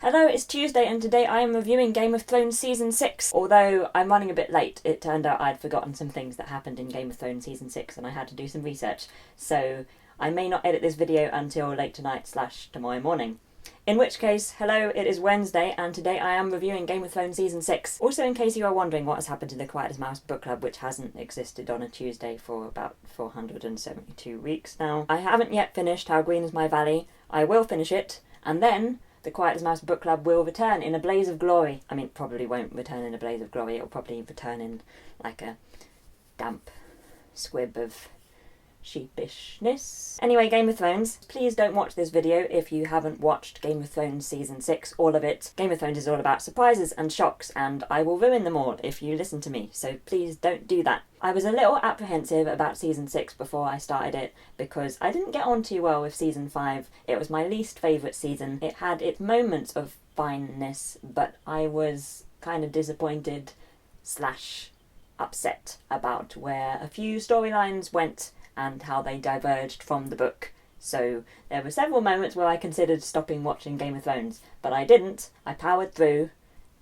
Hello, it's Tuesday and today I am reviewing Game of Thrones Season 6. Although I'm running a bit late, it turned out I'd forgotten some things that happened in Game of Thrones Season 6 and I had to do some research. So I may not edit this video until late tonight / tomorrow morning. In which case, hello, it is Wednesday and today I am reviewing Game of Thrones Season 6. Also, in case you are wondering what has happened to the Quiet as Mouse book club, which hasn't existed on a Tuesday for about 472 weeks now. I haven't yet finished How Green is My Valley. I will finish it, and then the Quiet as Mouse book club will return in a blaze of glory. I mean, probably won't return in a blaze of glory, it'll probably return in like a damp squib of sheepishness. Anyway, Game of Thrones. Please don't watch this video if you haven't watched Game of Thrones Season 6, all of it. Game of Thrones is all about surprises and shocks, and I will ruin them all if you listen to me, so please don't do that. I was a little apprehensive about Season 6 before I started it, because I didn't get on too well with Season 5. It was my least favourite season. It had its moments of fineness, but I was kind of disappointed / upset about where a few storylines went and how they diverged from the book. So there were several moments where I considered stopping watching Game of Thrones, but I didn't. I powered through,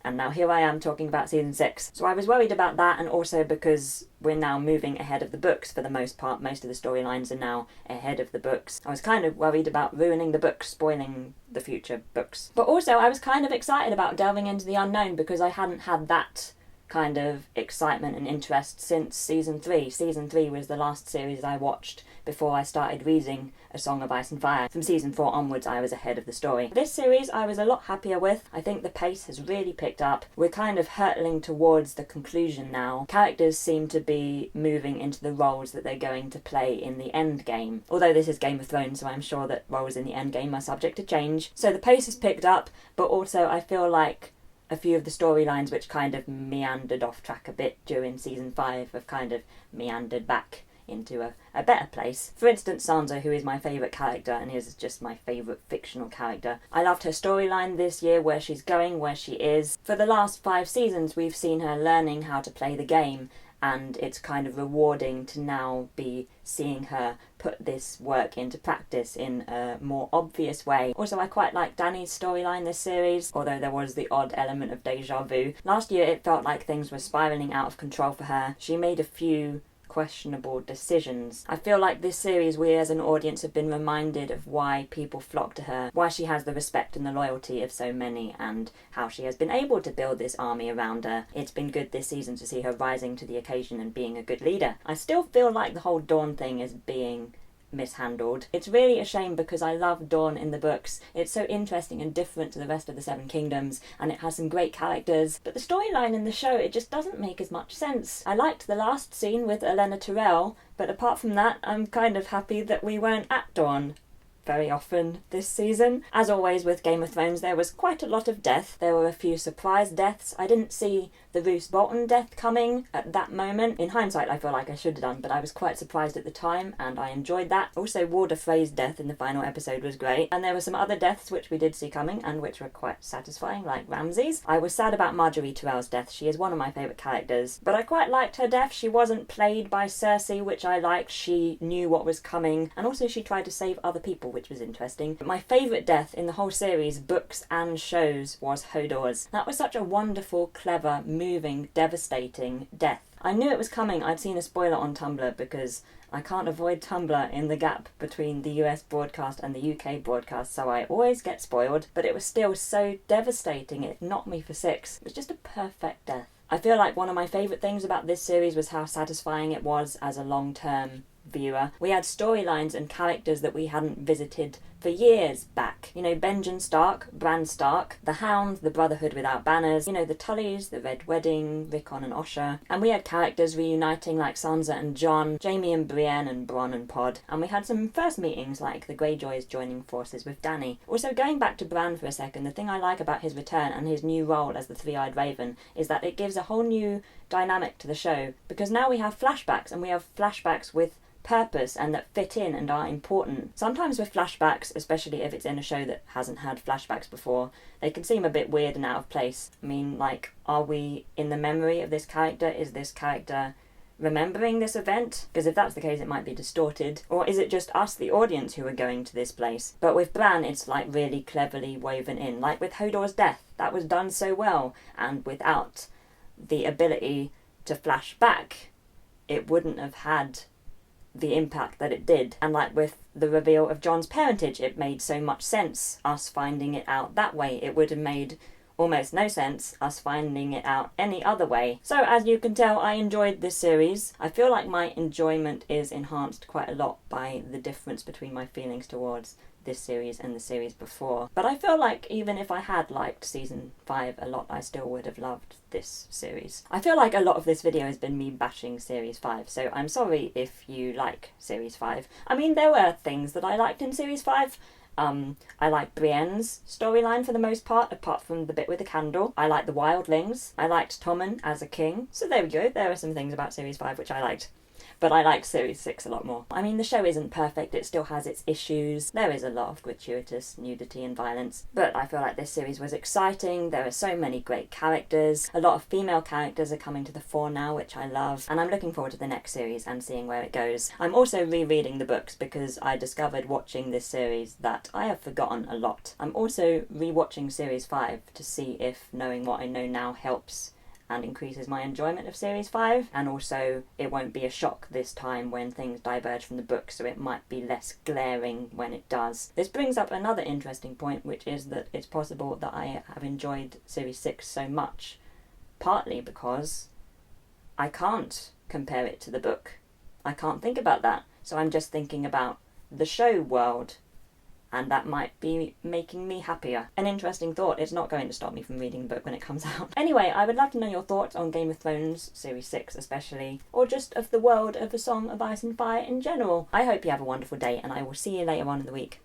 and now here I am talking about Season 6. So I was worried about that, and also because we're now moving ahead of the books for the most part. Most of the storylines are now ahead of the books. I was kind of worried about ruining the books, spoiling the future books. But also I was kind of excited about delving into the unknown, because I hadn't had that kind of excitement and interest since Season 3. Season 3 was the last series I watched before I started reading A Song of Ice and Fire. From Season 4 onwards I was ahead of the story. This series I was a lot happier with. I think the pace has really picked up. We're kind of hurtling towards the conclusion now. Characters seem to be moving into the roles that they're going to play in the end game. Although this is Game of Thrones, so I'm sure that roles in the end game are subject to change. So the pace has picked up, but also I feel like a few of the storylines which kind of meandered off track a bit during Season 5 have kind of meandered back into a better place. For instance, Sansa, who is my favourite character and is just my favourite fictional character. I loved her storyline this year, where she's going, where she is. For the last 5 seasons we've seen her learning how to play the game, and it's kind of rewarding to now be seeing her put this work into practice in a more obvious way. Also, I quite like Dany's storyline this series, although there was the odd element of deja vu. Last year it felt like things were spiralling out of control for her. She made a few questionable decisions. I feel like this series we as an audience have been reminded of why people flock to her, why she has the respect and the loyalty of so many, and how she has been able to build this army around her. It's been good this season to see her rising to the occasion and being a good leader. I still feel like the whole Dawn thing is being mishandled. It's really a shame, because I love Dawn in the books. It's so interesting and different to the rest of the Seven Kingdoms, and it has some great characters, but the storyline in the show, it just doesn't make as much sense. I liked the last scene with Olenna Tyrell, but apart from that, I'm kind of happy that we weren't at Dawn very often this season. As always with Game of Thrones, there was quite a lot of death. There were a few surprise deaths. I didn't see the Roose Bolton death coming at that moment. In hindsight, I feel like I should have done, but I was quite surprised at the time, and I enjoyed that. Also, Warder Frey's death in the final episode was great, and there were some other deaths which we did see coming, and which were quite satisfying, like Ramsay's. I was sad about Marjorie Tyrell's death. She is one of my favourite characters, but I quite liked her death. She wasn't played by Cersei, which I liked. She knew what was coming, and also she tried to save other people, which was interesting. But my favourite death in the whole series, books and shows, was Hodor's. That was such a wonderful, clever, moving, devastating death. I knew it was coming. I'd seen a spoiler on Tumblr, because I can't avoid Tumblr in the gap between the US broadcast and the UK broadcast, so I always get spoiled, but it was still so devastating. It knocked me for 6. It was just a perfect death. I feel like one of my favourite things about this series was how satisfying it was as a long-term viewer. We had storylines and characters that we hadn't visited for years back. You know, Benjen Stark, Bran Stark, the Hound, the Brotherhood Without Banners, you know, the Tullys, the Red Wedding, Rickon and Osha. And we had characters reuniting like Sansa and Jon, Jaime and Brienne, and Bronn and Pod. And we had some first meetings like the Greyjoys joining forces with Dany. Also, going back to Bran for a second, the thing I like about his return and his new role as the Three-Eyed Raven is that it gives a whole new dynamic to the show, because now we have flashbacks, and we have flashbacks with purpose and that fit in and are important. Sometimes with flashbacks, especially if it's in a show that hasn't had flashbacks before, they can seem a bit weird and out of place. I mean, like, are we in the memory of this character? Is this character remembering this event? Because if that's the case, it might be distorted. Or is it just us, the audience, who are going to this place? But with Bran, it's like really cleverly woven in. Like with Hodor's death, that was done so well. And without the ability to flash back, it wouldn't have had the impact that it did. And like with the reveal of Jon's parentage, it made so much sense, us finding it out that way. It would have made almost no sense us finding it out any other way. So as you can tell, I enjoyed this series. I feel like my enjoyment is enhanced quite a lot by the difference between my feelings towards this series and the series before. But I feel like even if I had liked season 5 a lot, I still would have loved this series. I feel like a lot of this video has been me bashing series 5, so I'm sorry if you like series 5. I mean, there were things that I liked in series 5. I like Brienne's storyline for the most part, apart from the bit with the candle. I liked the wildlings. I liked Tommen as a king. So there we go, there are some things about series 5 which I liked. But I liked series 6 a lot more. I mean, the show isn't perfect, it still has its issues. There is a lot of gratuitous nudity and violence. But I feel like this series was exciting, there are so many great characters. A lot of female characters are coming to the fore now, which I love. And I'm looking forward to the next series and seeing where it goes. I'm also rereading the books because I discovered watching this series that I have forgotten a lot. I'm also rewatching series 5 to see if knowing what I know now helps and increases my enjoyment of series 5, and also it won't be a shock this time when things diverge from the book, so it might be less glaring when it does. This brings up another interesting point, which is that it's possible that I have enjoyed series 6 so much partly because I can't compare it to the book. I can't think about that, so I'm just thinking about the show world, and that might be making me happier. An interesting thought. It's not going to stop me from reading the book when it comes out. Anyway, I would love to know your thoughts on Game of Thrones Series 6 especially, or just of the world of A Song of Ice and Fire in general. I hope you have a wonderful day, and I will see you later on in the week.